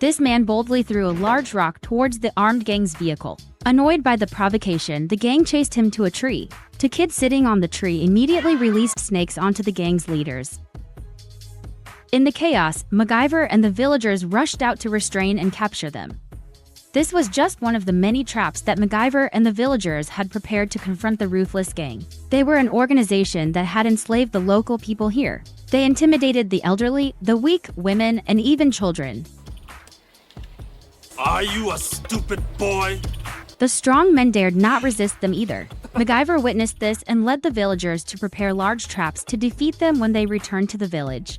This man boldly threw a large rock towards the armed gang's vehicle. Annoyed by the provocation, the gang chased him to a tree. Two kids sitting on the tree immediately released snakes onto the gang's leaders. In the chaos, MacGyver and the villagers rushed out to restrain and capture them. This was just one of the many traps that MacGyver and the villagers had prepared to confront the ruthless gang. They were an organization that had enslaved the local people here. They intimidated the elderly, the weak, women, and even children. Are you a stupid boy? The strong men dared not resist them either. MacGyver witnessed this and led the villagers to prepare large traps to defeat them when they returned to the village.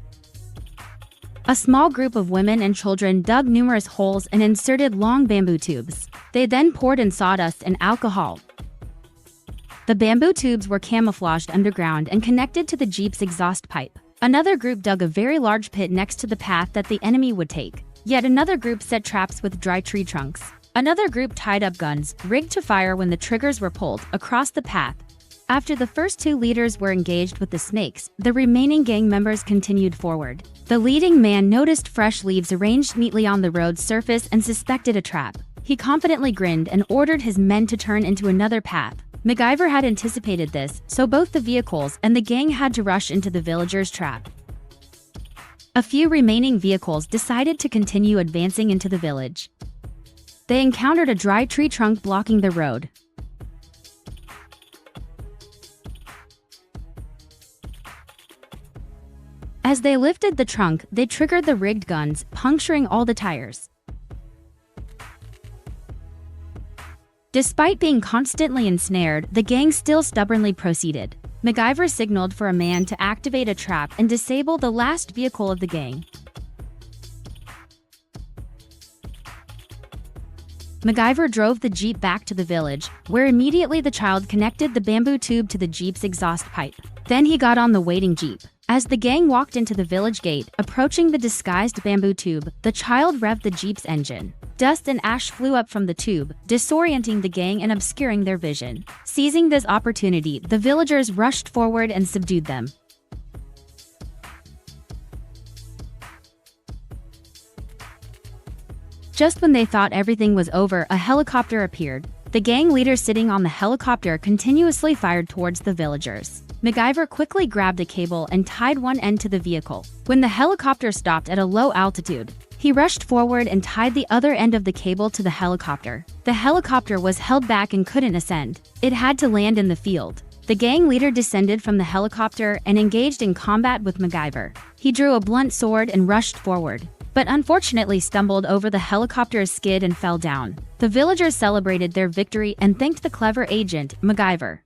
A small group of women and children dug numerous holes and inserted long bamboo tubes. They then poured in sawdust and alcohol. The bamboo tubes were camouflaged underground and connected to the jeep's exhaust pipe. Another group dug a very large pit next to the path that the enemy would take. Yet another group set traps with dry tree trunks. Another group tied up guns, rigged to fire when the triggers were pulled, across the path. After the first two leaders were engaged with the snakes, the remaining gang members continued forward. The leading man noticed fresh leaves arranged neatly on the road's surface and suspected a trap. He confidently grinned and ordered his men to turn into another path. MacGyver had anticipated this, so both the vehicles and the gang had to rush into the villagers' trap. A few remaining vehicles decided to continue advancing into the village. They encountered a dry tree trunk blocking the road. As they lifted the trunk, they triggered the rigged guns, puncturing all the tires. Despite being constantly ensnared, the gang still stubbornly proceeded. MacGyver signaled for a man to activate a trap and disable the last vehicle of the gang. MacGyver drove the jeep back to the village, where immediately the child connected the bamboo tube to the jeep's exhaust pipe. Then he got on the waiting jeep. As the gang walked into the village gate, approaching the disguised bamboo tube, the child revved the jeep's engine. Dust and ash flew up from the tube, disorienting the gang and obscuring their vision. Seizing this opportunity, the villagers rushed forward and subdued them. Just when they thought everything was over, a helicopter appeared. The gang leader sitting on the helicopter continuously fired towards the villagers. MacGyver quickly grabbed a cable and tied one end to the vehicle. When the helicopter stopped at a low altitude, he rushed forward and tied the other end of the cable to the helicopter. The helicopter was held back and couldn't ascend. It had to land in the field. The gang leader descended from the helicopter and engaged in combat with MacGyver. He drew a blunt sword and rushed forward, but unfortunately stumbled over the helicopter's skid and fell down. The villagers celebrated their victory and thanked the clever agent, MacGyver.